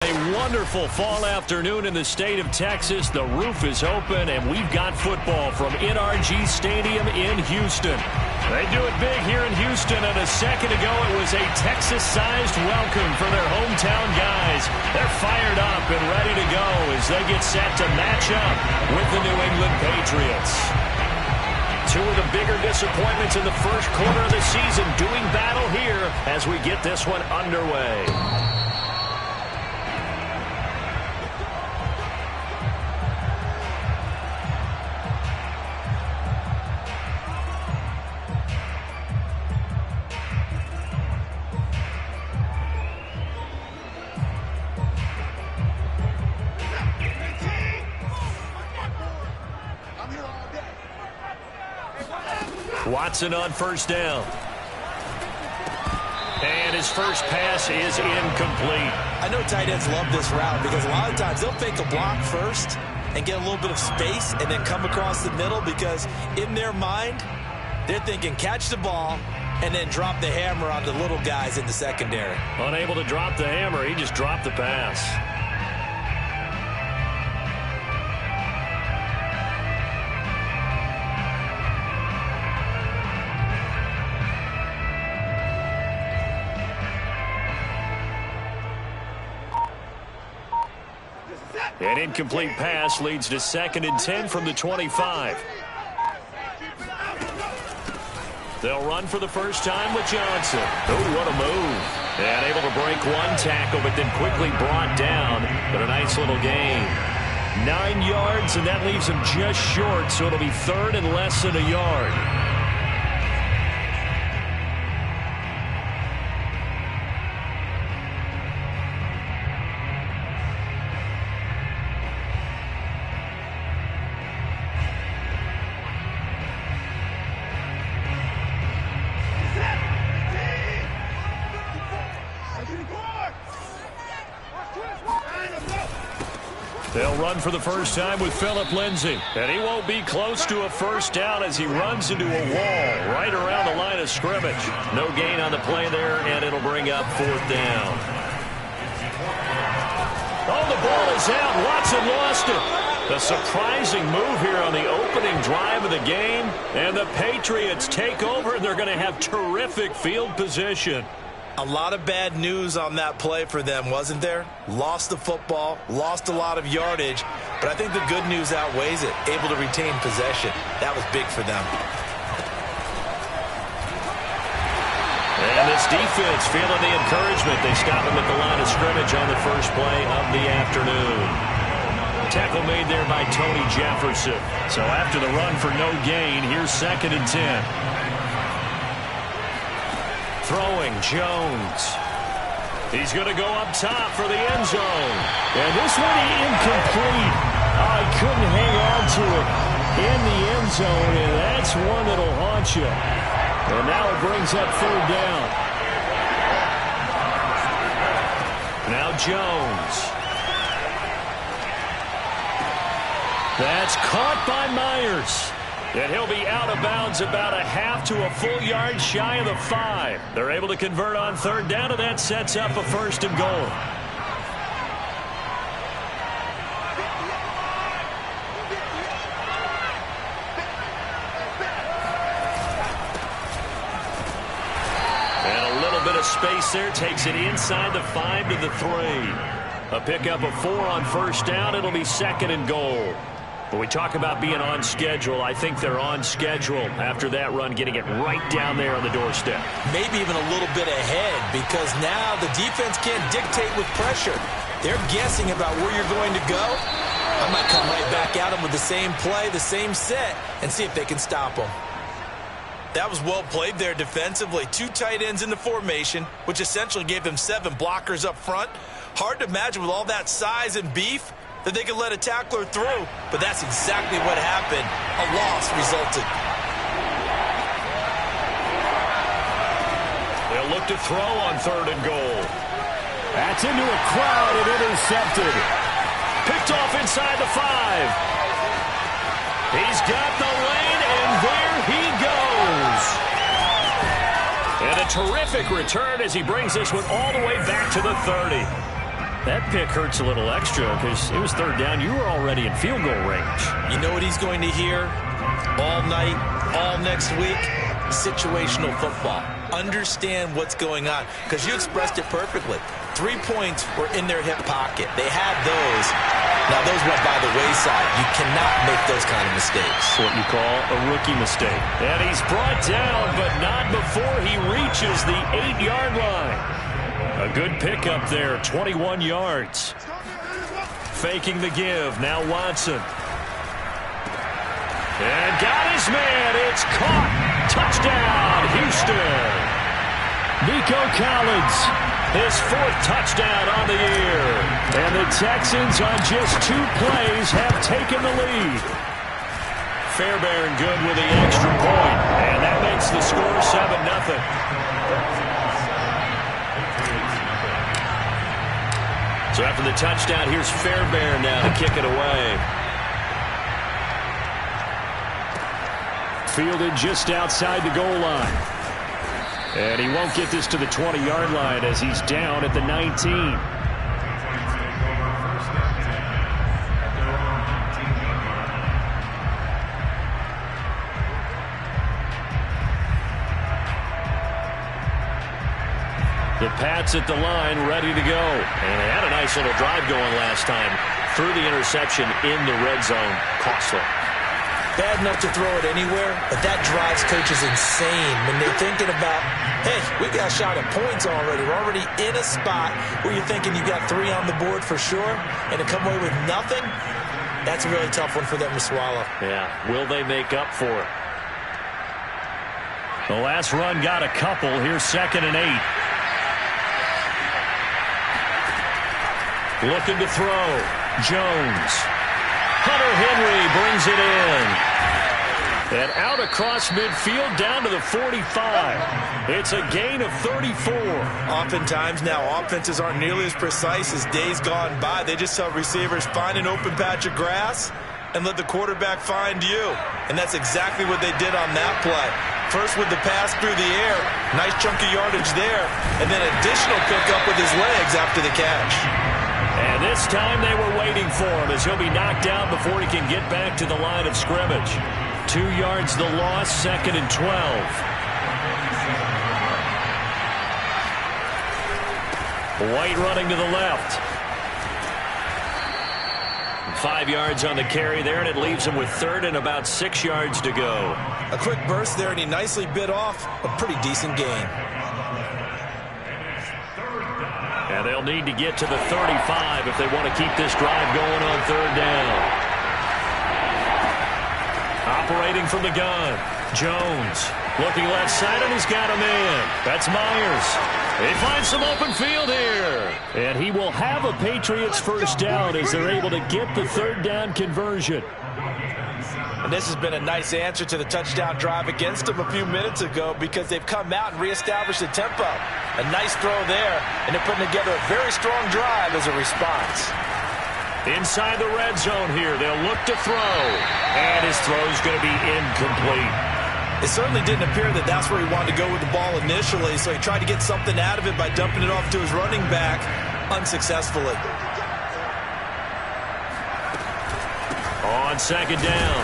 a wonderful fall afternoon in the state of Texas. The roof is open, and we've got football from NRG Stadium in Houston. They do it big here in Houston, and a second ago it was a Texas-sized welcome for their hometown guys. They're fired up and ready to go as they get set to match up with the New England Patriots. Two of the bigger disappointments in the first quarter of the season doing battle here as we get this one underway. Watson on first down. And his first pass is incomplete. I know tight ends love this route because a lot of times they'll fake a block first and get a little bit of space and then come across the middle because in their mind, they're thinking catch the ball and then drop the hammer on the little guys in the secondary. Unable to drop the hammer, he just dropped the pass. An incomplete pass leads to 2nd and 10 from the 25. They'll run for the first time with Johnson. Oh, what a move. And able to break one tackle, but then quickly brought down. But a nice little gain. 9 yards, and that leaves him just short, so it'll be 3rd and less than a yard. They'll run for the first time with Phillip Lindsay. And he won't be close to a first down as he runs into a wall right around the line of scrimmage. No gain on the play there, and it'll bring up 4th down. Oh, the ball is out. Watson lost it. A surprising move here on the opening drive of the game. And the Patriots take over, and they're going to have terrific field position. A lot of bad news on that play for them, wasn't there? Lost the football, lost a lot of yardage, but I think the good news outweighs it. Able to retain possession. That was big for them. And this defense feeling the encouragement. They stop him at the line of scrimmage on the first play of the afternoon. Tackle made there by Tony Jefferson. So after the run for no gain, here's 2nd and 10. Throwing, Jones. He's going to go up top for the end zone. And this one incomplete. Oh, he couldn't hang on to it in the end zone, and that's one that'll haunt you. And now it brings up 3rd down. Now Jones. That's caught by Myers. And he'll be out of bounds about a half to a full yard shy of the 5. They're able to convert on 3rd down, and that sets up a 1st and goal. And a little bit of space there takes it inside the 5 to the 3. A pickup of 4 on 1st down. It'll be 2nd and goal. When we talk about being on schedule, I think they're on schedule after that run, getting it right down there on the doorstep. Maybe even a little bit ahead because now the defense can't dictate with pressure. They're guessing about where you're going to go. I might come right back at them with the same play, the same set, and see if they can stop them. That was well played there defensively. 2 tight ends in the formation, which essentially gave them 7 blockers up front. Hard to imagine with all that size and beef that they could let a tackler through, but that's exactly what happened. A loss resulted. They'll look to throw on 3rd and goal. That's into a crowd and intercepted. Picked off inside the 5. He's got the lane, and there he goes. And a terrific return as he brings this one all the way back to the 30. That pick hurts a little extra because it was third down. You were already in field goal range. You know what he's going to hear all night, all next week? Situational football. Understand what's going on, because you expressed it perfectly. 3 points were in their hip pocket. They had those. Now, those went by the wayside. You cannot make those kind of mistakes. What you call a rookie mistake. And he's brought down, but not before he reaches the 8-yard line. A good pickup there, 21 yards. Faking the give. Now Watson. And got his man. It's caught. Touchdown, Houston. Nico Collins, his 4th touchdown on the year. And the Texans on just 2 plays have taken the lead. Fairbairn good with the extra point. And that makes the score 7-0. So after the touchdown, here's Fairbairn now to kick it away. Fielded just outside the goal line. And he won't get this to the 20-yard line as he's down at the 19. The Pats at the line, ready to go. And they had a nice little drive going last time. Threw the interception in the red zone. Costly. Bad enough to throw it anywhere, but that drives coaches insane when they're thinking about, hey, we got a shot at points already. We're already in a spot where you're thinking you got 3 on the board for sure, and to come away with nothing, that's a really tough one for them to swallow. Yeah, will they make up for it? The last run got a couple. Here's 2nd and 8. Looking to throw. Jones. Hunter Henry brings it in. And out across midfield down to the 45. It's a gain of 34. Oftentimes now offenses aren't nearly as precise as days gone by. They just tell receivers, find an open patch of grass and let the quarterback find you. And that's exactly what they did on that play. First with the pass through the air. Nice chunk of yardage there. And then additional pickup with his legs after the catch. And this time they were waiting for him as he'll be knocked down before he can get back to the line of scrimmage. 2 yards the loss, 2nd and 12. White running to the left. 5 yards on the carry there, and it leaves him with 3rd and about 6 yards to go. A quick burst there, and he nicely bit off a pretty decent gain. And they'll need to get to the 35 if they want to keep this drive going on 3rd down. Operating from the gun. Jones looking left side, and he's got a man. That's Myers. They find some open field here. And he will have a Patriots first down as they're able to get the 3rd down conversion. And this has been a nice answer to the touchdown drive against them a few minutes ago because they've come out and reestablished the tempo. A nice throw there, and they're putting together a very strong drive as a response. Inside the red zone here, they'll look to throw. And his throw's going to be incomplete. It certainly didn't appear that that's where he wanted to go with the ball initially, so he tried to get something out of it by dumping it off to his running back unsuccessfully. On 2nd down,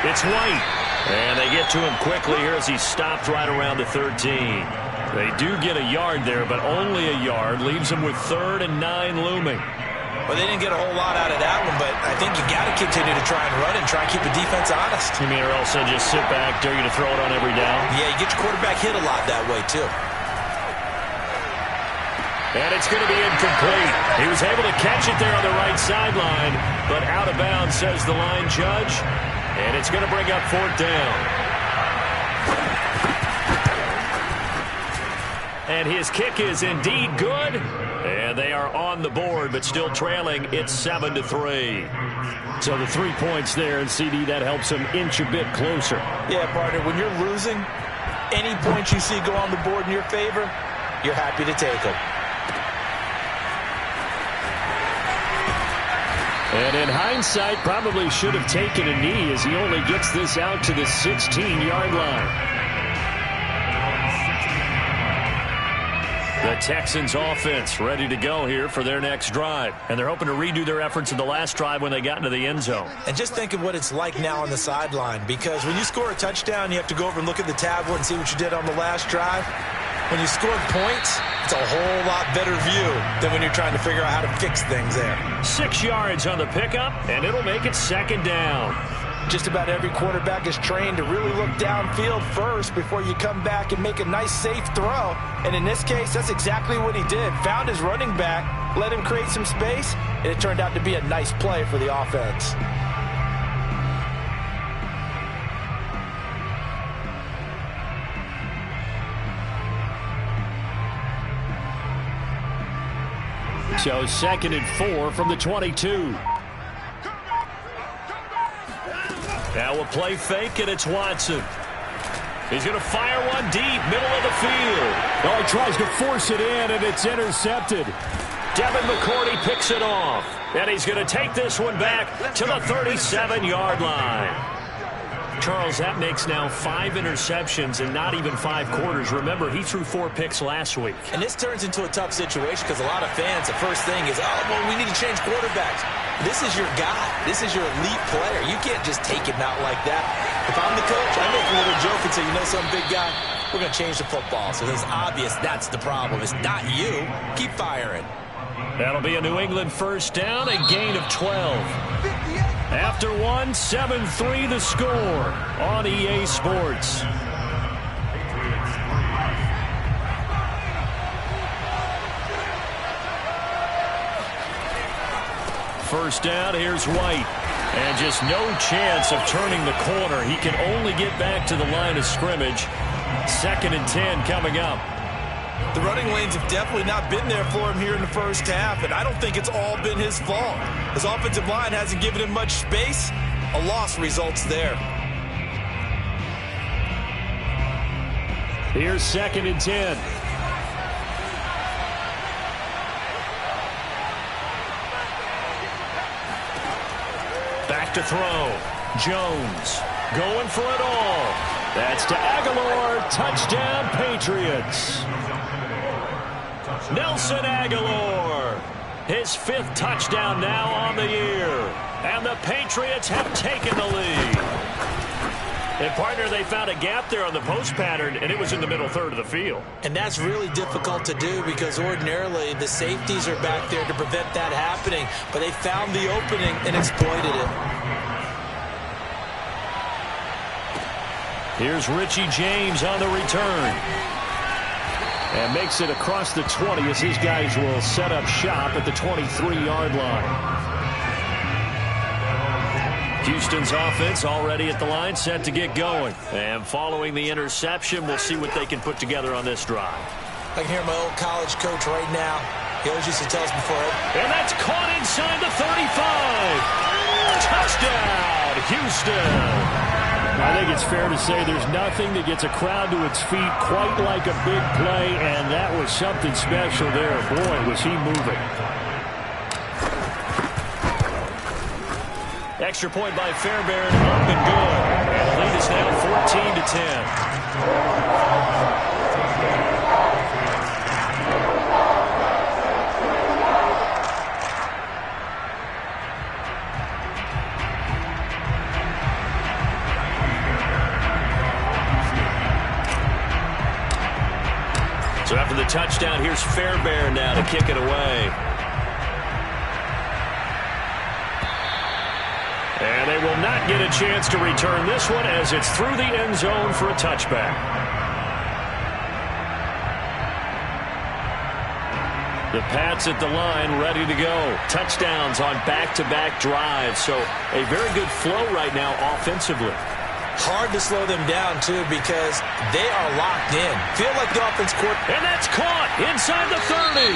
it's White. And they get to him quickly here as he stopped right around the 13. They do get a yard there, but only a yard. Leaves him with 3rd and 9 looming. Well, they didn't get a whole lot out of that one, but I think you got to continue to try and run and try and keep the defense honest. You mean or else they'll just sit back, dare you to throw it on every down? Yeah, you get your quarterback hit a lot that way, too. And it's going to be incomplete. He was able to catch it there on the right sideline, but out of bounds, says the line judge. And it's going to bring up 4th down. And his kick is indeed good. And they are on the board, but still trailing. It's 7-3. So the 3 points there, and CD, that helps him inch a bit closer. Yeah, partner, when you're losing, any points you see go on the board in your favor, you're happy to take them. And in hindsight, probably should have taken a knee as he only gets this out to the 16-yard line. The Texans offense ready to go here for their next drive. And they're hoping to redo their efforts in the last drive when they got into the end zone. And just think of what it's like now on the sideline, because when you score a touchdown, you have to go over and look at the tablet and see what you did on the last drive. When you scored points, it's a whole lot better view than when you're trying to figure out how to fix things there. 6 yards on the pickup, and it'll make it second down. Just about every quarterback is trained to really look downfield first before you come back and make a nice, safe throw. And in this case, that's exactly what he did. Found his running back, let him create some space, and it turned out to be a nice play for the offense. So 2nd and 4 from the 22. Now a play fake, and it's Watson. He's going to fire one deep, middle of the field. Oh, he tries to force it in, and it's intercepted. Devin McCourty picks it off. And he's going to take this one back to the 37-yard line. Charles, that makes now 5 interceptions in not even 5 quarters. Remember, he threw 4 picks last week. And this turns into a tough situation because a lot of fans, the first thing is, oh, well, we need to change quarterbacks. This is your guy. This is your elite player. You can't just take him out like that. If I'm the coach, I make a little joke and say, you know, some big guy, we're going to change the football. So it's obvious that's the problem. It's not you. Keep firing. That'll be a New England first down, a gain of 12. After one, 7-3 the score on EA Sports. First down, here's White. And just no chance of turning the corner. He can only get back to the line of scrimmage. 2nd and 10 coming up. The running lanes have definitely not been there for him here in the first half, and I don't think it's all been his fault. His offensive line hasn't given him much space. A loss results there. Here's 2nd and 10. Back to throw. Jones going for it all. That's to Aguilar. Touchdown, Patriots. Nelson Aguilar, his 5th touchdown now on the year. And the Patriots have taken the lead. And, partner, they found a gap there on the post pattern, and it was in the middle third of the field. And that's really difficult to do because ordinarily the safeties are back there to prevent that happening. But they found the opening and exploited it. Here's Richie James on the return. And makes it across the 20 as his guys will set up shop at the 23-yard line. Houston's offense already at the line, set to get going. And following the interception, we'll see what they can put together on this drive. I can hear my old college coach right now. He always used to tell us before. And that's caught inside the 35. Touchdown, Houston. I think it's fair to say there's nothing that gets a crowd to its feet quite like a big play, and that was something special there. Boy, was he moving. Extra point by Fairbairn, up and good. And the lead is now 14-10. So after the touchdown, here's Fairbairn now to kick it away. And they will not get a chance to return this one as it's through the end zone for a touchback. The Pats at the line ready to go. Touchdowns on back-to-back drives. So a very good flow right now offensively. Hard to slow them down, too, because they are locked in. Feel like the offense court. And that's caught inside the 30.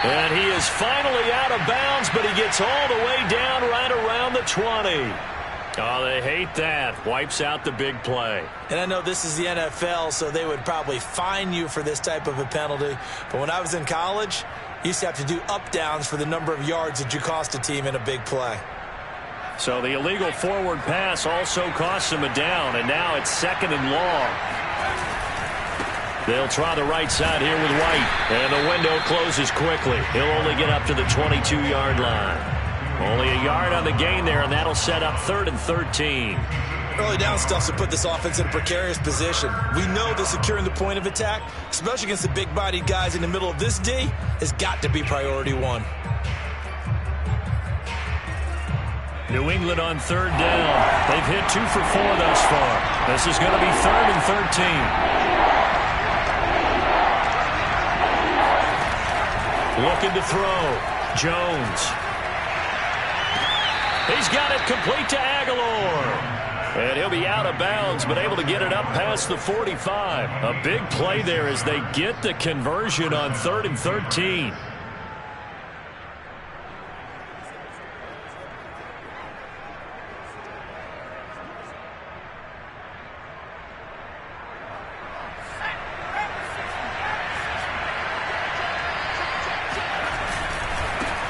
And he is finally out of bounds, but he gets all the way down right around the 20. Oh, they hate that. Wipes out the big play. And I know this is the NFL, so they would probably fine you for this type of a penalty. But when I was in college, you used to have to do up-downs for the number of yards that you cost a team in a big play. So the illegal forward pass also costs him a down, and now it's 2nd and long. They'll try the right side here with White. And the window closes quickly. He'll only get up to the 22-yard line. Only a yard on the gain there, and that'll set up 3rd and 13. Early down stuff to put this offense in a precarious position. We know that securing the point of attack, especially against the big-bodied guys in the middle of this D, has got to be priority one. New England on 3rd down. They've hit 2 for 4 thus far. This is going to be 3rd and 13. Looking to throw. Jones. He's got it complete to Aguilar. And he'll be out of bounds, but able to get it up past the 45. A big play there as they get the conversion on 3rd and 13.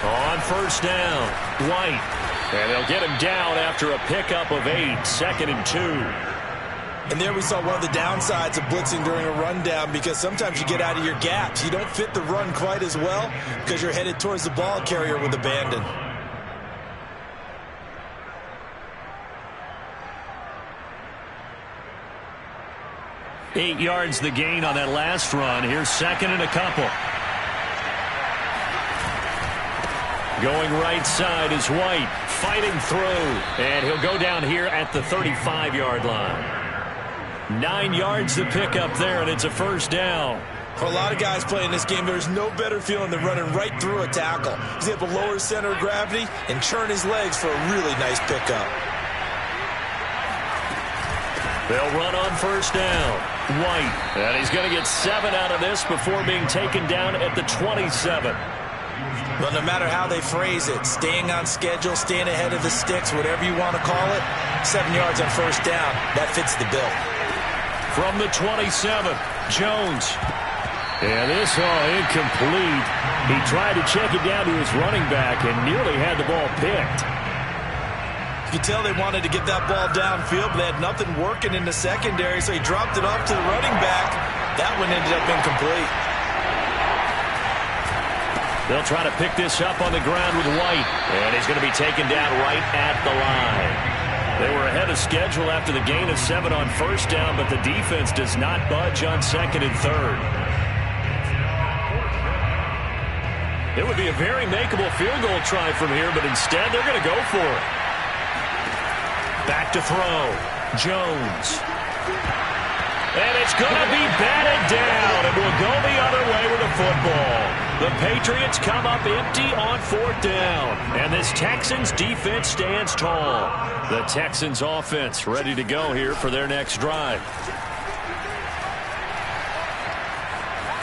On 1st down, White. And they'll get him down after a pickup of 8, 2nd and 2. And there we saw one of the downsides of blitzing during a rundown, because sometimes you get out of your gaps. You don't fit the run quite as well because you're headed towards the ball carrier with abandon. Eight yards the gain on that last run. Here's 2nd and a couple. Going right side is White, fighting through, and he'll go down here at the 35-yard line. 9 yards to pick up there, and it's a 1st down. For a lot of guys playing this game, there's no better feeling than running right through a tackle. He's able to lower his center of gravity and churn his legs for a really nice pickup. They'll run on 1st down. White, and he's going to get 7 out of this before being taken down at the 27. But no matter how they phrase it, staying on schedule, staying ahead of the sticks, whatever you want to call it, 7 yards on 1st down, that fits the bill. From the 27, Jones. And this incomplete. He tried to check it down to his running back and nearly had the ball picked. You could tell they wanted to get that ball downfield, but they had nothing working in the secondary, so he dropped it off to the running back. That one ended up incomplete. They'll try to pick this up on the ground with White. And he's going to be taken down right at the line. They were ahead of schedule after the gain of 7 on 1st down, but the defense does not budge on 2nd and 3rd. It would be a very makeable field goal try from here, but instead they're going to go for it. Back to throw. Jones. And it's going to be batted down, and we'll go the other way with the football. The Patriots come up empty on 4th down, and this Texans defense stands tall. The Texans offense ready to go here for their next drive.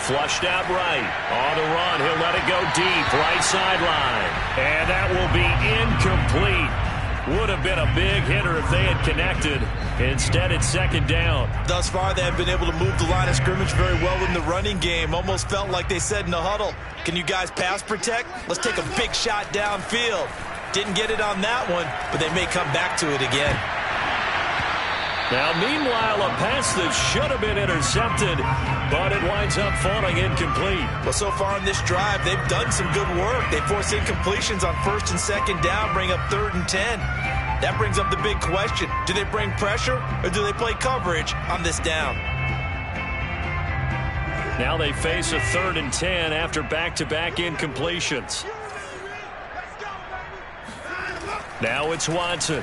Flushed out right. On the run, he'll let it go deep, right sideline. And that will be incomplete. Would have been a big hitter if they had connected. Instead, it's 2nd down. Thus far, they have been able to move the line of scrimmage very well in the running game. Almost felt like they said in the huddle, can you guys pass protect? Let's take a big shot downfield. Didn't get it on that one, but they may come back to it again. Now, meanwhile, a pass that should have been intercepted, but it winds up falling incomplete. Well, so far in this drive, they've done some good work. They force incompletions on 1st and 2nd down, bring up 3rd and 10. That brings up the big question. Do they bring pressure, or do they play coverage on this down? Now they face a 3rd and 10 after back-to-back incompletions. Now it's Watson.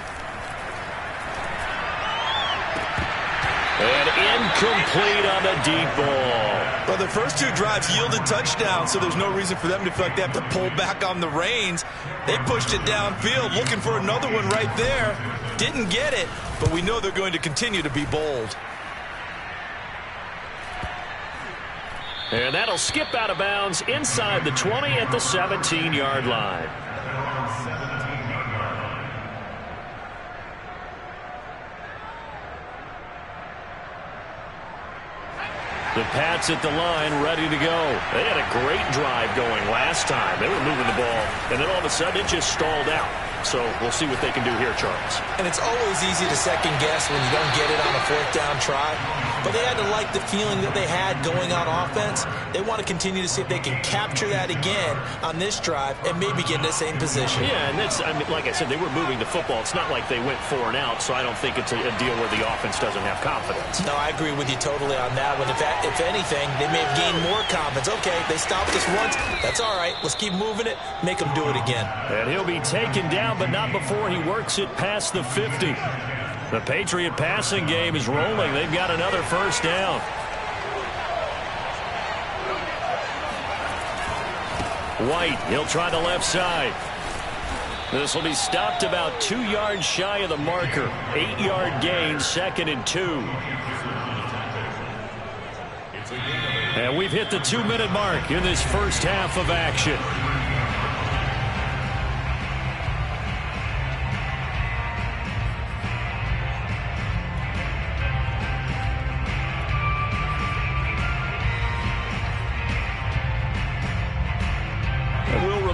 And incomplete on the deep ball. Well, the first 2 drives yielded touchdowns, so there's no reason for them to feel like they have to pull back on the reins. They pushed it downfield, looking for another one right there. Didn't get it, but we know they're going to continue to be bold. And that'll skip out of bounds inside the 20 at the 17-yard line. The Pats at the line, ready to go. They had a great drive going last time. They were moving the ball, and then all of a sudden it just stalled out. So we'll see what they can do here, Charles. And it's always easy to second guess when you don't get it on a fourth down try. But they had to like the feeling that they had going on offense. They want to continue to see if they can capture that again on this drive and maybe get in the same position. Yeah, and that's, I mean, like I said, they were moving the football. It's not like they went 4 and out, so I don't think it's a deal where the offense doesn't have confidence. No, I agree with you totally on that one. If anything, they may have gained more confidence. Okay, they stopped us once. That's all right. Let's keep moving it. Make them do it again. And he'll be taken down, but not before he works it past the 50. The Patriot passing game is rolling. They've got another first down. White, he'll try the left side. This will be stopped about 2 yards shy of the marker. 8-yard gain, 2nd and 2. And we've hit the 2-minute mark in this first half of action.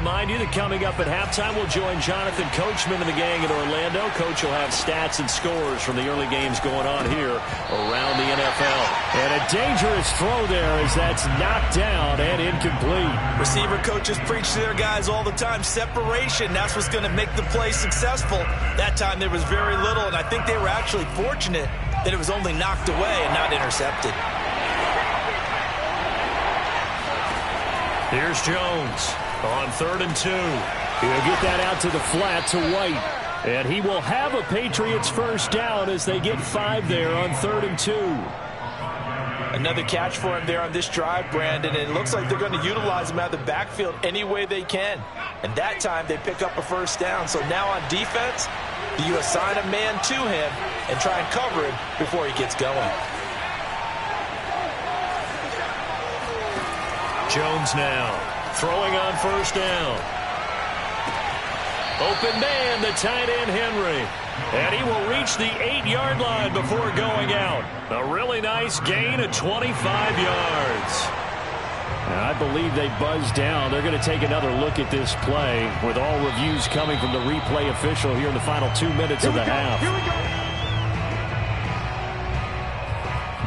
Remind you that coming up at halftime, we'll join Jonathan Coachman and the gang in Orlando. Coach will have stats and scores from the early games going on here around the NFL. And a dangerous throw there as that's knocked down and incomplete. Receiver coaches preach to their guys all the time. Separation, that's what's going to make the play successful. That time there was very little, and I think they were actually fortunate that it was only knocked away and not intercepted. Here's Jones. On 3rd and 2. He'll get that out to the flat to White. And he will have a Patriots first down as they get 5 there on 3rd and 2. Another catch for him there on this drive, Brandon. And it looks like they're going to utilize him out of the backfield any way they can. And that time they pick up a first down. So now on defense, do you assign a man to him and try and cover him before he gets going? Jones now. Throwing on first down. Open man, the tight end, Henry. And he will reach the 8-yard line before going out. A really nice gain of 25 yards. And I believe they buzzed down. They're going to take another look at this play with all reviews coming from the replay official here in the final 2 minutes of the half. Here we go.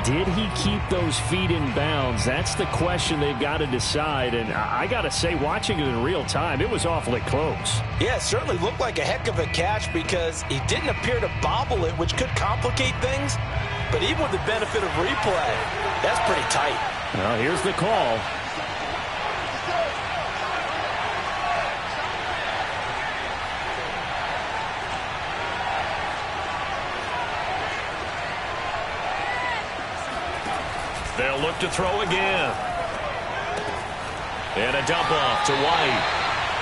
Did he keep those feet in bounds? That's the question they've got to decide. And I got to say, watching it in real time, it was awfully close. Yeah, it certainly looked like a heck of a catch because he didn't appear to bobble it, which could complicate things. But even with the benefit of replay, that's pretty tight. Well, here's the call. They'll look to throw again. And a dump off to White.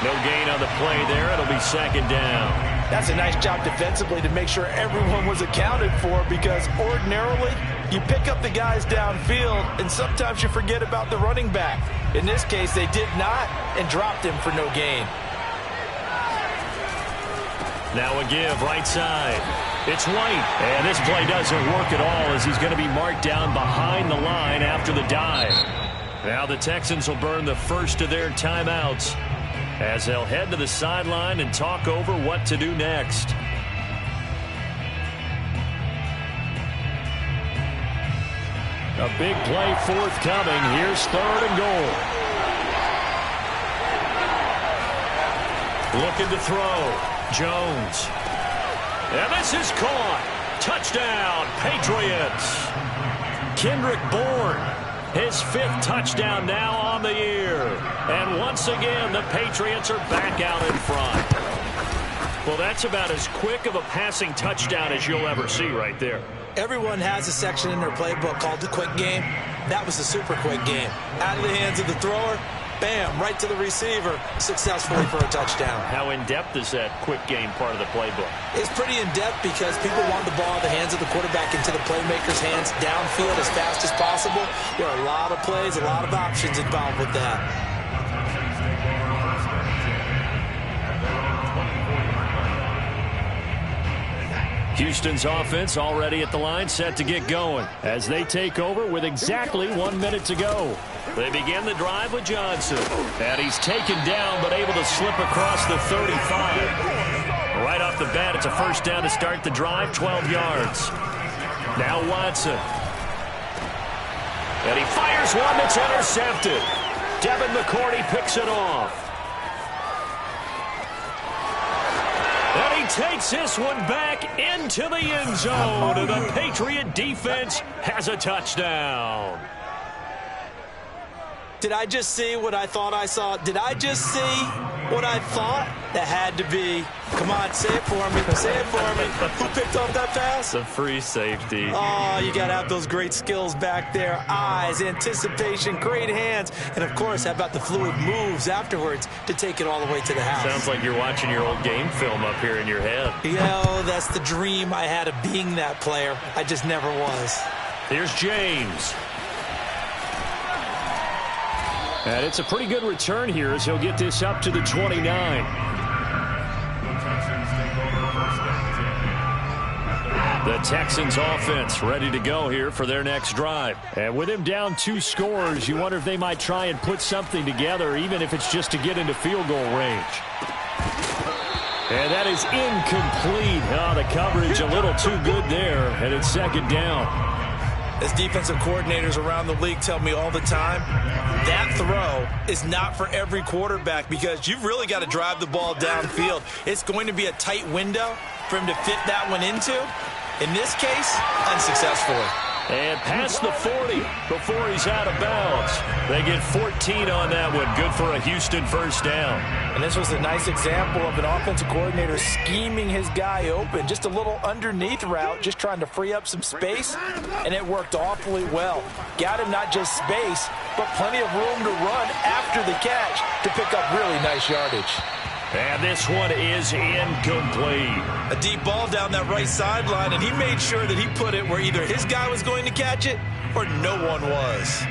No gain on the play there. It'll be 2nd down. That's a nice job defensively to make sure everyone was accounted for because ordinarily you pick up the guys downfield and sometimes you forget about the running back. In this case, they did not and dropped him for no gain. Now a give right side. It's White, and this play doesn't work at all as he's going to be marked down behind the line after the dive. Now the Texans will burn the first of their timeouts as they'll head to the sideline and talk over what to do next. A big play forthcoming. Here's 3rd and goal. Looking to throw. Jones. And this is caught. Touchdown, Patriots. Kendrick Bourne, his 5th touchdown now on the year. And once again, the Patriots are back out in front. Well, that's about as quick of a passing touchdown as you'll ever see right there. Everyone has a section in their playbook called the quick game. That was the super quick game. Out of the hands of the thrower, bam, right to the receiver, successfully for a touchdown. How in-depth is that quick game part of the playbook? It's pretty in-depth because people want the ball in the hands of the quarterback into the playmaker's hands downfield as fast as possible. There are a lot of plays, a lot of options involved with that. Houston's offense already at the line, set to get going as they take over with exactly 1 minute to go. They begin the drive with Johnson, and he's taken down but able to slip across the 35. off the bat. It's a first down to start the drive, 12 yards. Now Watson. And he fires one that's intercepted. Devin McCourty picks it off. And he takes this one back into the end zone. And the Patriot defense has a touchdown. Did I just see what I thought I saw? Did I just see what I thought? That had to be. Come on, say it for me. Say it for me. Who picked off that pass? The free safety. Oh, you got to have those great skills back there. Eyes, anticipation, great hands. And, of course, how about the fluid moves afterwards to take it all the way to the house? Sounds like you're watching your old game film up here in your head. You know, that's the dream I had of being that player. I just never was. Here's James. And it's a pretty good return here as he'll get this up to the 29. The Texans offense ready to go here for their next drive. And with him down 2 scores, you wonder if they might try and put something together, even if it's just to get into field goal range. And that is incomplete. Oh, the coverage a little too good there, and it's second down. As defensive coordinators around the league tell me all the time, that throw is not for every quarterback because you've really got to drive the ball downfield. It's going to be a tight window for him to fit that one into. In this case, unsuccessfully. And past the 40 before he's out of bounds. They get 14 on that one. Good for a Houston first down. And this was a nice example of an offensive coordinator scheming his guy open. Just a little underneath route, just trying to free up some space, and it worked awfully well. Got him not just space, but plenty of room to run after the catch to pick up really nice yardage. And this one is incomplete. A deep ball down that right sideline, and he made sure that he put it where either his guy was going to catch it or no one was.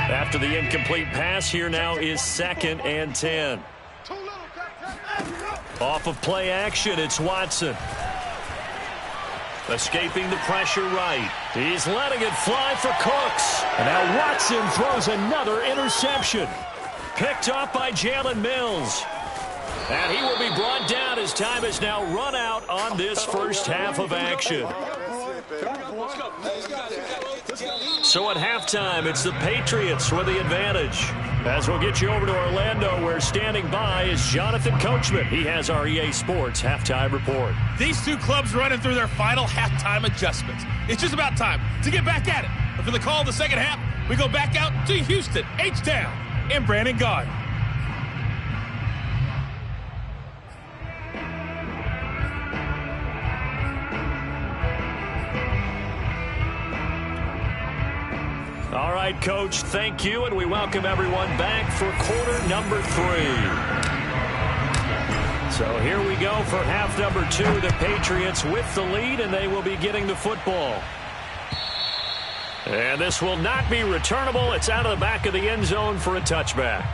After the incomplete pass, here now is 2nd and 10. Off of play action, it's Watson. Escaping the pressure right. He's letting it fly for Cooks. And now Watson throws another interception. Picked off by Jalen Mills. And he will be brought down as time is now run out on this first half of action. So at halftime, it's the Patriots with the advantage. As we'll get you over to Orlando, where standing by is Jonathan Coachman. He has our EA Sports halftime report. These two clubs running through their final halftime adjustments. It's just about time to get back at it. But for the call of the second half, we go back out to Houston, H-Town, and Brandon Gaudin. All right, Coach, thank you, and we welcome everyone back for quarter number 3. So here we go for half number 2. The Patriots with the lead, and they will be getting the football. And this will not be returnable. It's out of the back of the end zone for a touchback.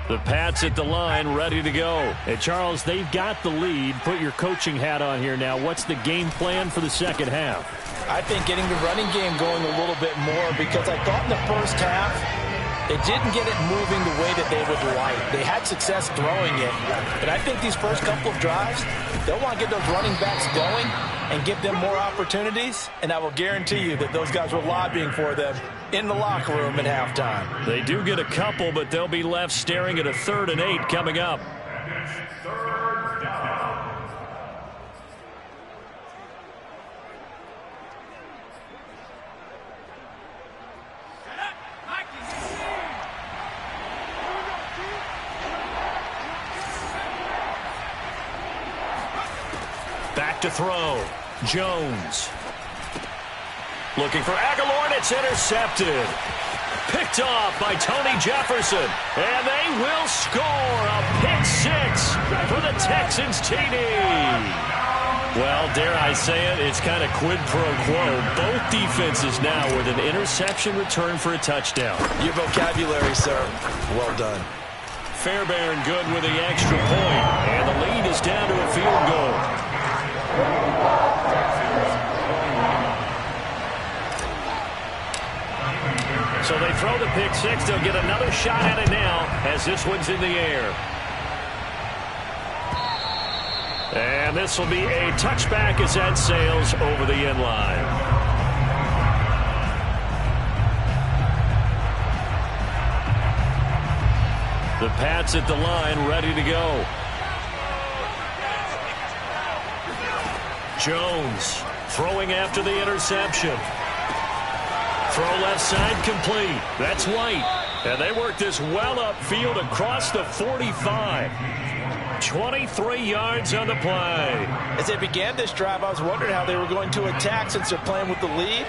The Pats at the line, ready to go. And, Charles, they've got the lead. Put your coaching hat on here now. What's the game plan for the second half? I think getting the running game going a little bit more because I thought in the first half they didn't get it moving the way that they would like. They had success throwing it. But I think these first couple of drives, they'll want to get those running backs going and give them more opportunities. And I will guarantee you that those guys were lobbying for them in the locker room at halftime. They do get a couple, but they'll be left staring at a 3rd and 8 coming up. Back to throw. Jones. Looking for Aguilar, and it's intercepted. Picked off by Tony Jefferson. And they will score a pick 6 for the Texans TD. Well, dare I say it, it's kind of quid pro quo. Both defenses now with an interception return for a touchdown. Your vocabulary, sir. Well done. Fairbairn good with the extra point, and the lead is down to a field goal. So they throw the pick six. They'll get another shot at it now as this one's in the air. And this will be a touchback as that sails over the end line. The Pats at the line, ready to go. Jones throwing after the interception. Throw left side complete. That's White. And they work this well upfield across the 45. 23 yards on the play. As they began this drive, I was wondering how they were going to attack since they're playing with the lead.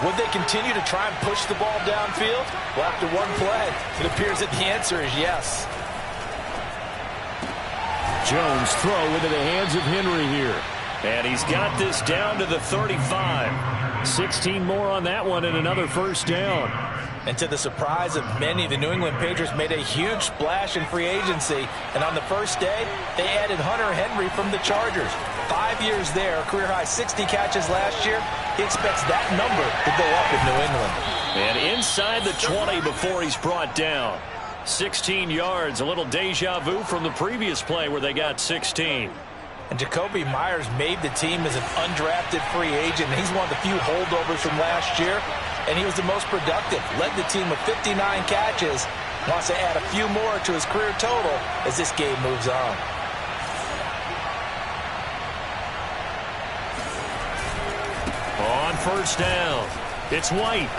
Would they continue to try and push the ball downfield? Well, after one play, it appears that the answer is yes. Jones throw into the hands of Henry here. And he's got this down to the 35. 16 more on that one and another first down. And to the surprise of many, the New England Patriots made a huge splash in free agency. And on the first day, they added Hunter Henry from the Chargers. 5 years there, career-high 60 catches last year. He expects that number to go up in New England. And inside the 20 before he's brought down. 16 yards, a little deja vu from the previous play where they got 16. And Jacoby Myers made the team as an undrafted free agent. He's one of the few holdovers from last year. And he was the most productive. Led the team with 59 catches. Wants to add a few more to his career total as this game moves on. On first down, it's White.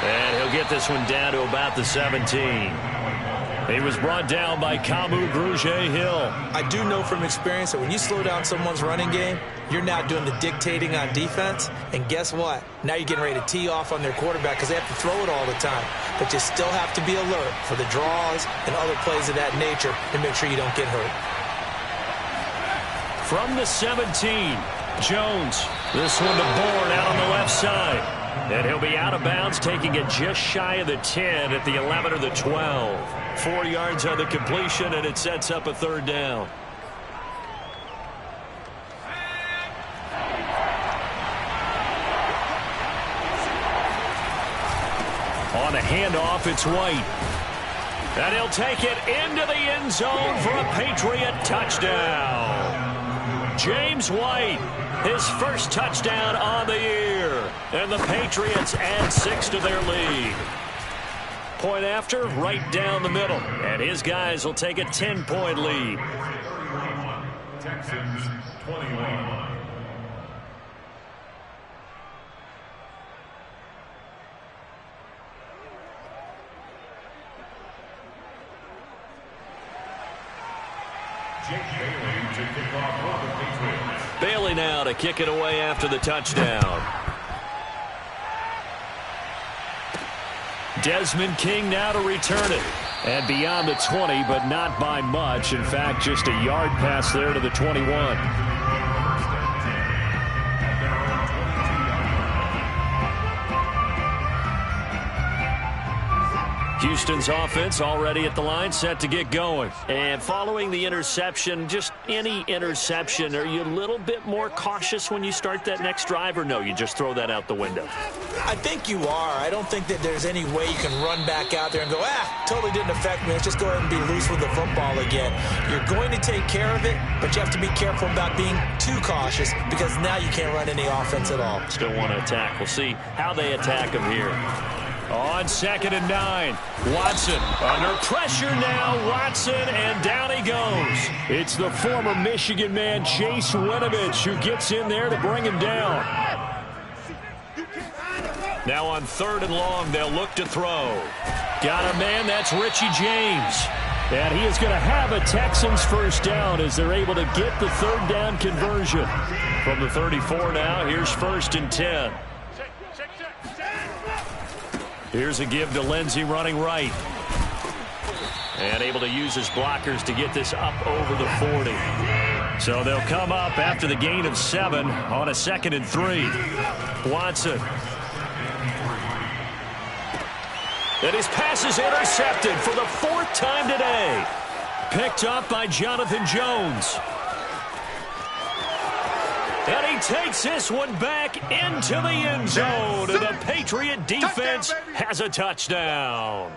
And he'll get this one down to about the 17. He was brought down by Kamu Grugier-Hill. I do know from experience that when you slow down someone's running game, you're now doing the dictating on defense. And guess what? Now you're getting ready to tee off on their quarterback because they have to throw it all the time. But you still have to be alert for the draws and other plays of that nature to make sure you don't get hurt. From the 17, Jones. This one to Bourne out on the left side. And he'll be out of bounds, taking it just shy of the 10 at the 11 or the 12. 4 yards on the completion, and it sets up a third down. On a handoff, it's White. And he'll take it into the end zone for a Patriot touchdown. James White, his first touchdown on the year. And the Patriots add 6 to their lead. Point after, right down the middle. And his guys will take a 10-point lead. Texans 21. Jake Bailey to kick off for the Patriots. Bailey now to kick it away after the touchdown. Desmond King now to return it. And beyond the 20, but not by much. In fact, just a yard pass there to the 21. Houston's offense already at the line, set to get going. And following the interception, just any interception, are you a little bit more cautious when you start that next drive, or no, you just throw that out the window? I think you are. I don't think that there's any way you can run back out there and go, totally didn't affect me. Let's just go ahead and be loose with the football again. You're going to take care of it, but you have to be careful about being too cautious because now you can't run any offense at all. Still want to attack. We'll see how they attack him here. On 2nd and 9, Watson under pressure now. Watson, and down he goes. It's the former Michigan man, Chase Winovich, who gets in there to bring him down. Now on 3rd and long, they'll look to throw. Got a man, that's Richie James. And he is going to have a Texans first down as they're able to get the 3rd down conversion. From the 34 now, here's 1st and 10. Here's a give to Lindsey running right. And able to use his blockers to get this up over the 40. So they'll come up after the gain of 7 on a 2nd and 3. Watson. And his pass is intercepted for the 4th time today. Picked up by Jonathan Jones. And he takes this one back into the end zone. And the Patriot defense has a touchdown.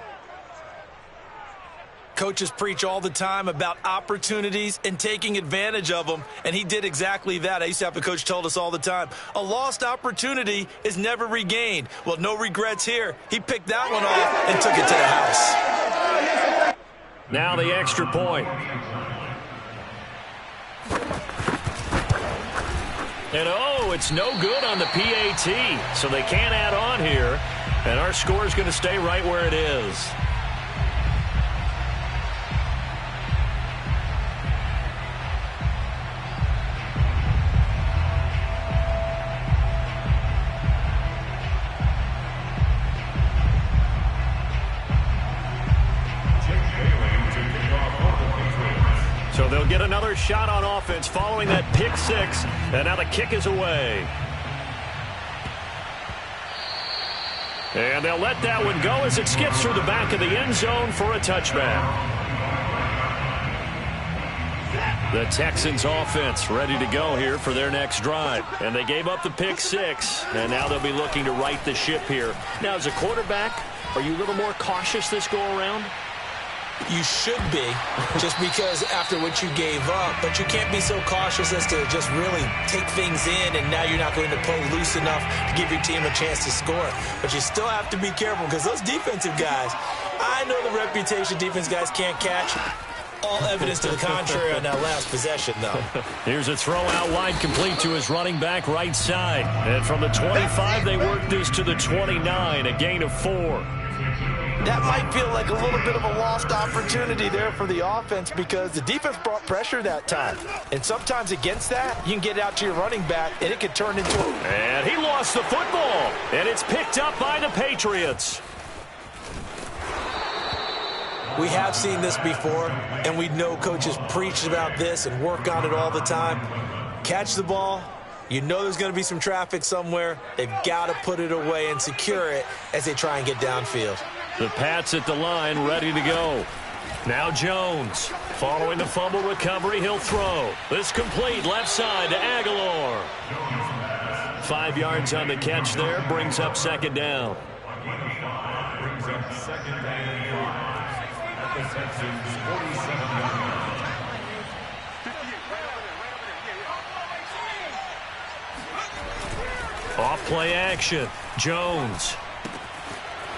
Coaches preach all the time about opportunities and taking advantage of them, and he did exactly that. I used to have a coach told us all the time, a lost opportunity is never regained. Well, no regrets here. He picked that one off and took it to the house. Now the extra point. And oh, it's no good on the PAT, so they can't add on here, and our score is going to stay right where it is. So they'll get another shot on offense following that pick 6, and now the kick is away. And they'll let that one go as it skips through the back of the end zone for a touchback. The Texans offense ready to go here for their next drive. And they gave up the pick 6, and now they'll be looking to right the ship here. Now, as a quarterback, are you a little more cautious this go-around? You should be, just because after what you gave up, but you can't be so cautious as to just really take things in, and now you're not going to play loose enough to give your team a chance to score. But you still have to be careful, because those defensive guys, I know the reputation defense guys can't catch. All evidence to the contrary on that last possession, though. Here's a throw out wide, complete to his running back right side. And from the 25, they work this to the 29, a gain of 4. That might feel like a little bit of a lost opportunity there for the offense because the defense brought pressure that time. And sometimes against that, you can get out to your running back, and it could turn into a... And he lost the football, and it's picked up by the Patriots. We have seen this before, and we know coaches preach about this and work on it all the time. Catch the ball. You know there's going to be some traffic somewhere. They've got to put it away and secure it as they try and get downfield. The Pats at the line, ready to go. Now Jones. Following the fumble recovery, he'll throw. This complete, left side to Aguilar. 5 yards on the catch there, brings up 2nd down. Brings up 2nd and 5 at the Texans' 47-yard line. Off play action. Jones.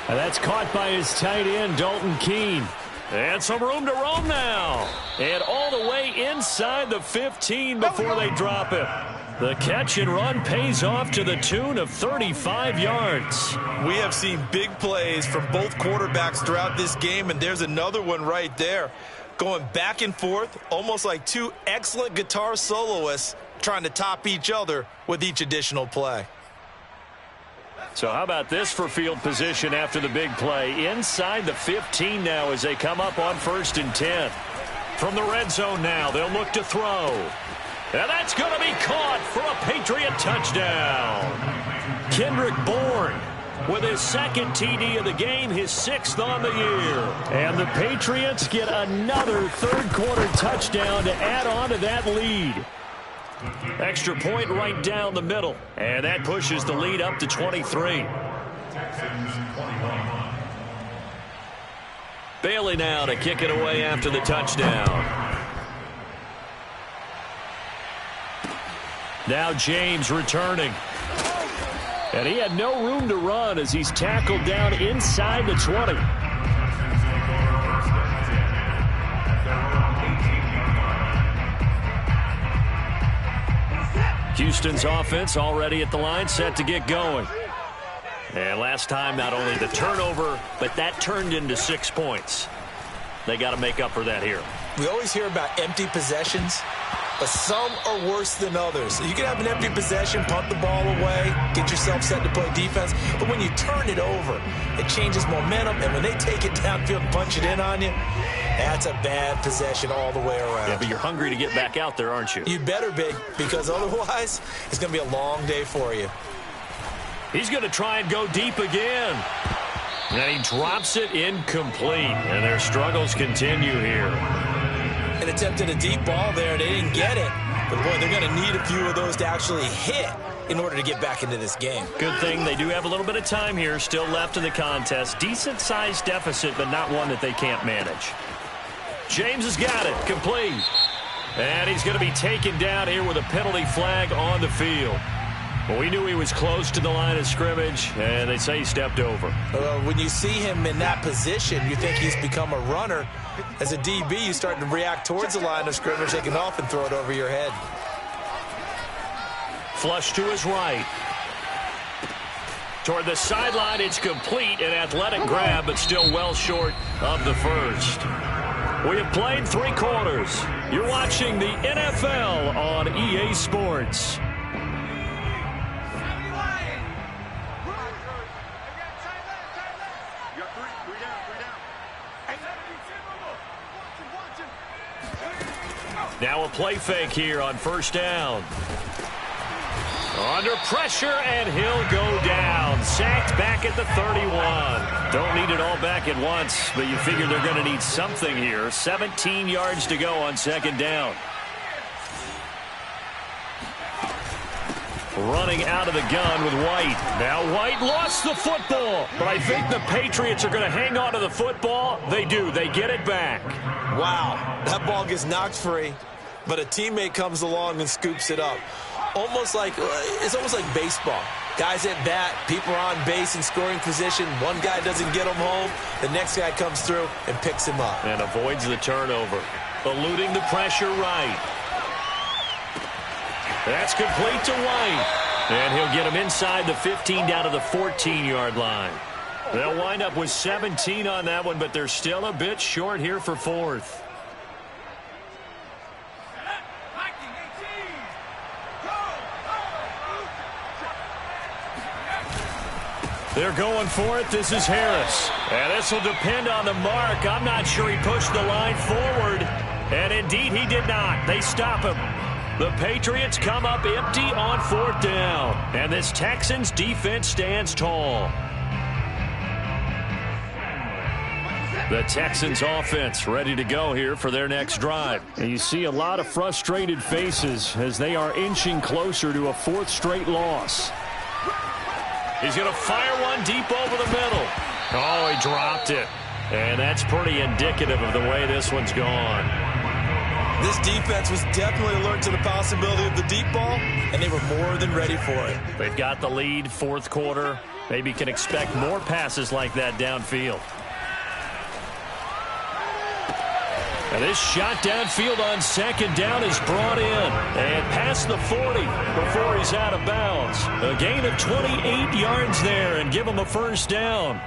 And that's caught by his tight end, Dalton Keene. And some room to roam now. And all the way inside the 15 before they drop it. The catch and run pays off to the tune of 35 yards. We have seen big plays from both quarterbacks throughout this game, and there's another one right there. Going back and forth, almost like two excellent guitar soloists trying to top each other with each additional play. So how about this for field position after the big play? Inside the 15 now as they come up on 1st and 10. From the red zone now, they'll look to throw. And that's going to be caught for a Patriot touchdown. Kendrick Bourne with his 2nd TD of the game, his 6th on the year. And the Patriots get another 3rd quarter touchdown to add on to that lead. Extra point right down the middle. And that pushes the lead up to 23. Bailey now to kick it away after the touchdown. Now James returning. And he had no room to run as he's tackled down inside the 20. Houston's offense already at the line, set to get going. And last time, not only the turnover, but that turned into 6 points. They got to make up for that here. We always hear about empty possessions. but some are worse than others. You can have an empty possession, punt the ball away, get yourself set to play defense, but when you turn it over, it changes momentum, and when they take it downfield and punch it in on you, that's a bad possession all the way around. Yeah, but you're hungry to get back out there, aren't you? You better be, because otherwise, it's going to be a long day for you. He's going to try and go deep again. And he drops it incomplete. And their struggles continue here. An attempt at a deep ball there. They didn't get it. But, boy, they're going to need a few of those to actually hit in order to get back into this game. Good thing they do have a little bit of time here still left in the contest. Decent-sized deficit, but not one that they can't manage. James has got it. Complete. And he's going to be taken down here with a penalty flag on the field. Well, we knew he was close to the line of scrimmage, and they say he stepped over. When you see him in that position, you think he's become a runner. As a DB, you start to react towards the line of scrimmage, take it off and throw it over your head. Flush to his right. Toward the sideline, it's complete, an athletic grab, but still well short of the first. We have played 3 quarters. You're watching the NFL on EA Sports. Now a play fake here on first down. Under pressure, and he'll go down. Sacked back at the 31. Don't need it all back at once, but you figure they're going to need something here. 17 yards to go on second down. Running out of the gun with White. Now White lost the football, but I think the Patriots are going to hang on to the football. They do. They get it back. Wow, that ball gets knocked free, but a teammate comes along and scoops it up. It's almost like baseball. Guys at bat, people are on base in scoring position. One guy doesn't get him home. The next guy comes through and picks him up. And avoids the turnover. Eluding the pressure right. That's complete to White. And he'll get him inside the 15 down to the 14-yard line. They'll wind up with 17 on that one, but they're still a bit short here for fourth. They're going for it. This is Harris. And this will depend on the mark. I'm not sure he pushed the line forward. And indeed, he did not. They stop him. The Patriots come up empty on fourth down. And this Texans defense stands tall. The Texans offense ready to go here for their next drive. And you see a lot of frustrated faces as they are inching closer to a 4th straight loss. He's going to fire one deep over the middle. Oh, he dropped it. And that's pretty indicative of the way this one's gone. This defense was definitely alert to the possibility of the deep ball, and they were more than ready for it. They've got the lead, 4th quarter. Maybe can expect more passes like that downfield. And this shot downfield on second down is brought in and past the 40 before he's out of bounds. A gain of 28 yards there and give him a first down.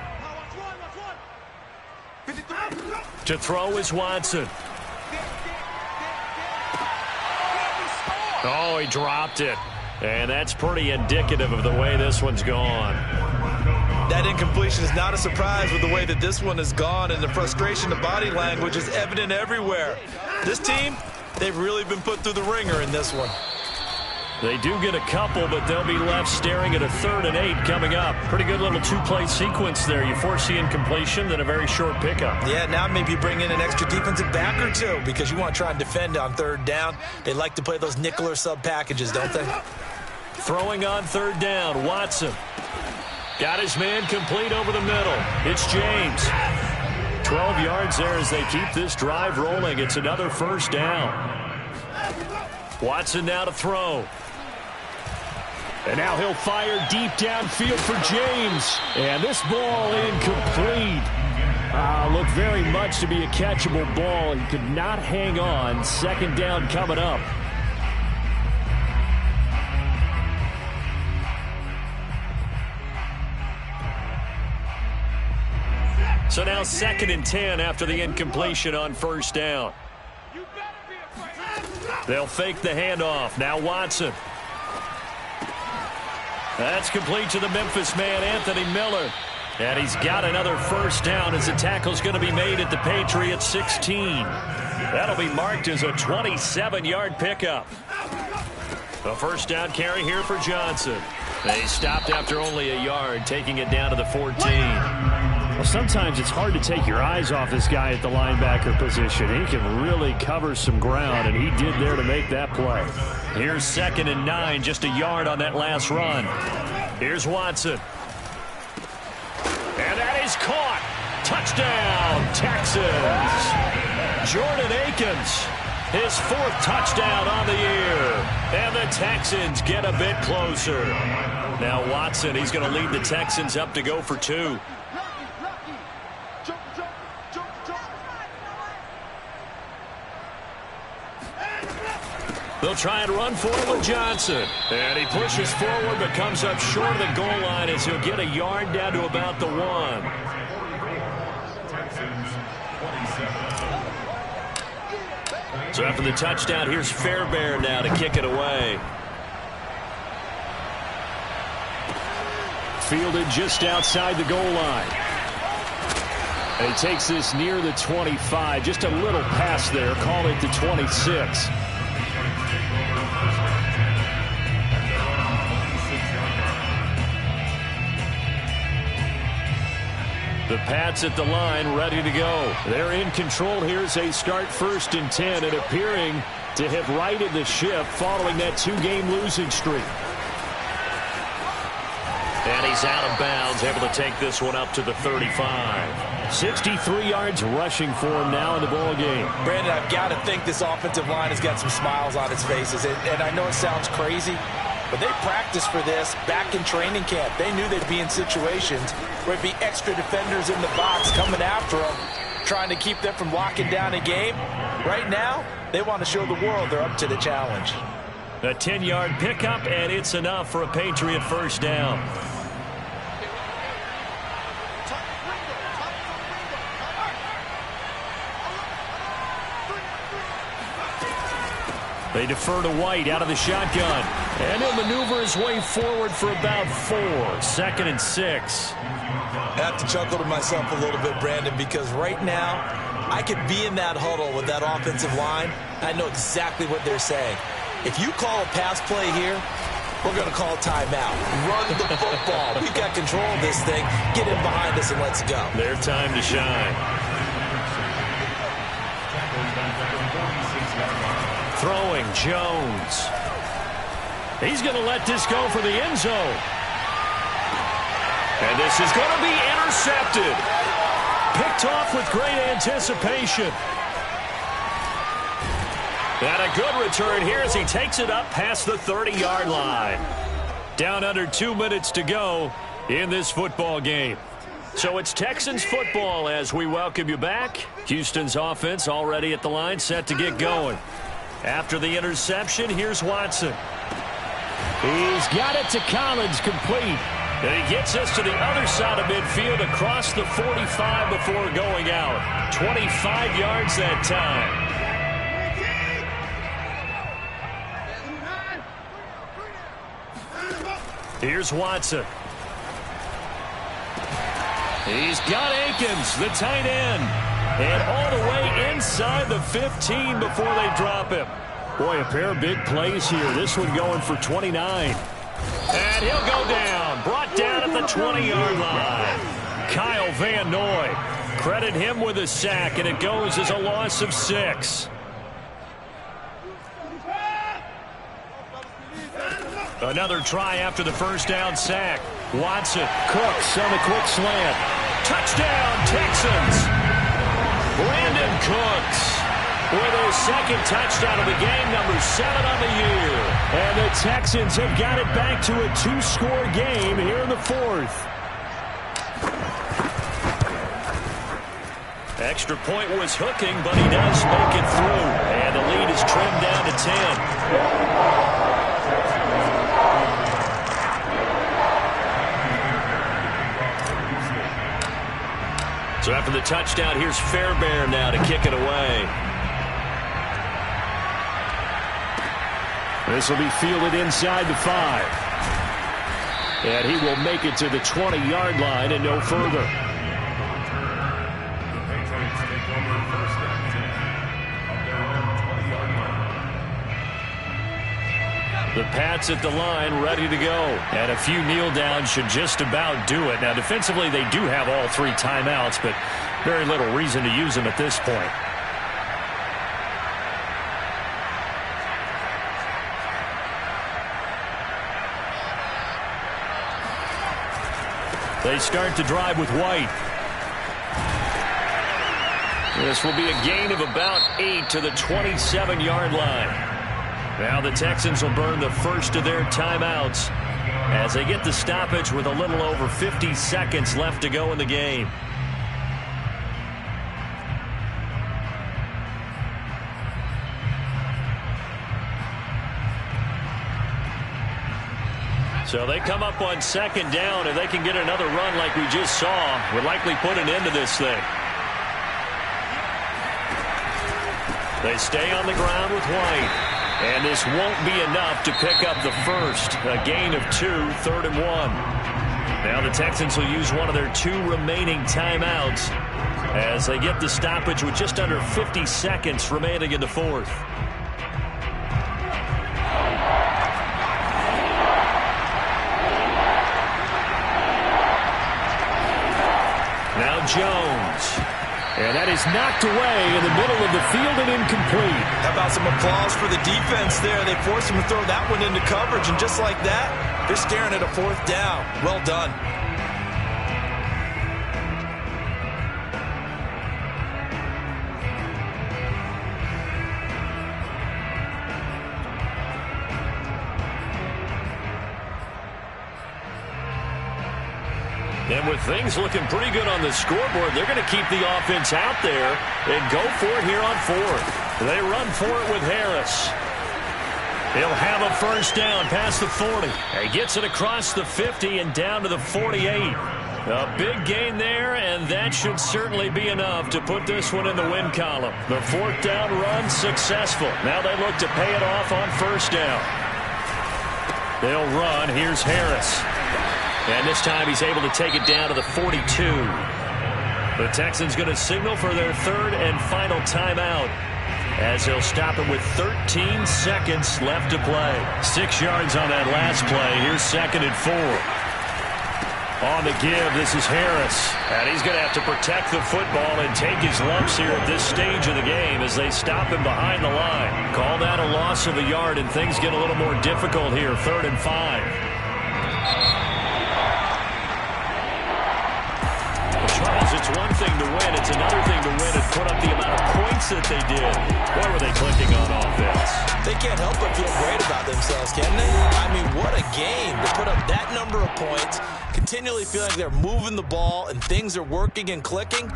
To throw is Watson. Oh, he dropped it. And that's pretty indicative of the way this one's gone. That incompletion is not a surprise with the way that this one has gone, and the frustration, the body language is evident everywhere. This team, they've really been put through the ringer in this one. They do get a couple, but they'll be left staring at a 3rd and 8 coming up. Pretty good little 2-play sequence there. You force the incompletion, then a very short pickup. Yeah, now maybe you bring in an extra defensive back or two because you want to try and defend on 3rd down. They like to play those nickel or sub packages, don't they? Throwing on 3rd down, Watson. Got his man complete over the middle. It's James. 12 yards there as they keep this drive rolling. It's another first down. Watson now to throw. And now he'll fire deep downfield for James. And this ball incomplete. Looked very much to be a catchable ball. He could not hang on. Second down coming up. So now 2nd and 10 after the incompletion on first down. They'll fake the handoff. Now Watson. That's complete to the Memphis man, Anthony Miller. And he's got another first down as the tackle's going to be made at the Patriots 16. That'll be marked as a 27-yard pickup. A first down carry here for Johnson. They stopped after only a yard, taking it down to the 14. Well, sometimes it's hard to take your eyes off this guy at the linebacker position. He can really cover some ground, and he did there to make that play. Here's 2nd and 9, just a yard on that last run. Here's Watson. And that is caught. Touchdown, Texans. Jordan Akins, his 4th touchdown on the year. And the Texans get a bit closer. Now Watson, he's going to lead the Texans up to go for 2. They'll try and run for it with Johnson. And he pushes forward but comes up short of the goal line as he'll get a yard down to about the 1. So after the touchdown, here's Fairbairn now to kick it away. Fielded just outside the goal line. And he takes this near the 25. Just a little pass there. Call it the 26. The Pats at the line, ready to go. They're in control here as they start 1st and 10 and appearing to have righted the ship following that 2-game losing streak. And he's out of bounds, able to take this one up to the 35. 63 yards rushing for him now in the ball game. Brandon, I've got to think this offensive line has got some smiles on its faces. And I know it sounds crazy, but they practiced for this back in training camp. They knew they'd be in situations where it'd be extra defenders in the box coming after them, trying to keep them from locking down a game. Right now, they want to show the world they're up to the challenge. A 10-yard pickup, and it's enough for a Patriot first down. They defer to White out of the shotgun. And he'll maneuver his way forward for about 4. 2nd and 6. I have to chuckle to myself a little bit, Brandon, because right now I could be in that huddle with that offensive line. I know exactly what they're saying. If you call a pass play here, we're going to call a timeout. Run the football. We've got control of this thing. Get in behind us and let's go. Their time to shine. Throwing Jones. He's going to let this go for the end zone. And this is going to be intercepted. Picked off with great anticipation. And a good return here as he takes it up past the 30-yard line. Down under 2 minutes to go in this football game. So it's Texans football as we welcome you back. Houston's offense already at the line, set to get going. After the interception, here's Watson. He's got it to Collins, complete. And he gets us to the other side of midfield across the 45 before going out. 25 yards that time. Here's Watson. He's got Akins, the tight end. And all the way inside the 15 before they drop him. Boy, a pair of big plays here. This one going for 29. And he'll go down. Brought down at the 20-yard line. Kyle Van Noy. Credit him with a sack, and it goes as a loss of 6. Another try after the first down sack. Watson. Cooks on a quick slant. Touchdown, Texans. Brandon Cooks with his second touchdown of the game, number 7 on the year. And the Texans have got it back to a 2-score game here in the 4th. Extra point was hooking, but he does make it through. And the lead is trimmed down to 10. So after the touchdown, here's Fairbairn now to kick it away. This will be fielded inside the 5. And he will make it to the 20-yard line and no further. The Pats at the line, ready to go. And a few kneel downs should just about do it. Now, defensively, they do have all 3 timeouts, but very little reason to use them at this point. They start to drive with White. This will be a gain of about 8 to the 27-yard line. Now the Texans will burn the first of their timeouts as they get the stoppage with a little over 50 seconds left to go in the game. So they come up on 2nd down. If they can get another run like we just saw, would likely put an end to this thing. They stay on the ground with White. And this won't be enough to pick up the first. A gain of 2, 3rd and 1. Now the Texans will use one of their 2 remaining timeouts as they get the stoppage with just under 50 seconds remaining in the 4th. Now Jones. And that is knocked away in the middle of the field and incomplete. How about some applause for the defense there? They forced him to throw that one into coverage, and just like that, they're staring at a 4th down. Well done. And with things looking pretty good on the scoreboard, they're going to keep the offense out there and go for it here on 4th. They run for it with Harris. He'll have a first down past the 40. He gets it across the 50 and down to the 48. A big gain there, and that should certainly be enough to put this one in the win column. The 4th down run successful. Now they look to pay it off on first down. They'll run. Here's Harris. And this time he's able to take it down to the 42. The Texans going to signal for their 3rd and final timeout as they'll stop it with 13 seconds left to play. 6 yards on that last play. Here's 2nd and 4. On the give, this is Harris. And he's going to have to protect the football and take his lumps here at this stage of the game as they stop him behind the line. Call that a loss of a yard, and things get a little more difficult here. 3rd and 5. It's one thing to win. It's another thing to win and put up the amount of points that they did. Boy, were they clicking on offense. They can't help but feel great about themselves, can they? I mean, what a game to put up that number of points, continually feeling like they're moving the ball and things are working and clicking.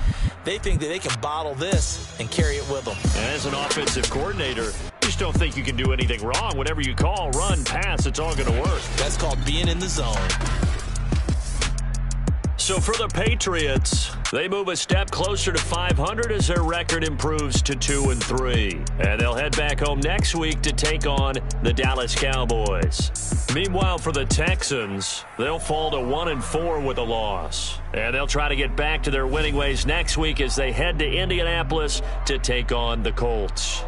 They think that they can bottle this and carry it with them. And as an offensive coordinator, you just don't think you can do anything wrong. Whatever you call, run, pass, it's all going to work. That's called being in the zone. So for the Patriots, they move a step closer to 500 as their record improves to 2-3. And they'll head back home next week to take on the Dallas Cowboys. Meanwhile, for the Texans, they'll fall to 1-4 with a loss. And they'll try to get back to their winning ways next week as they head to Indianapolis to take on the Colts.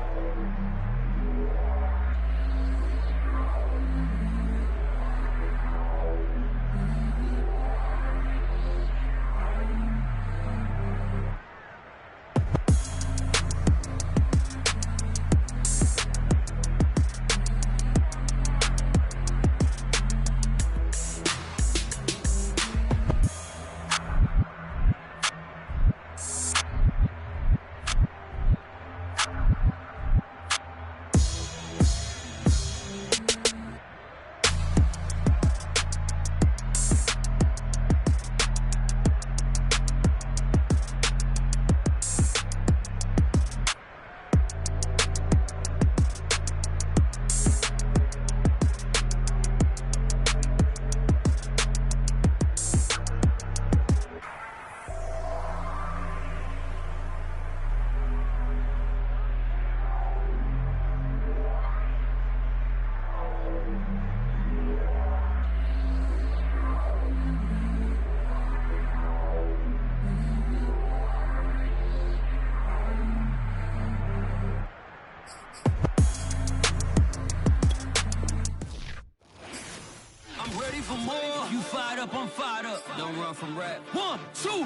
up, I'm fired up. Don't run from rap. 1, 2,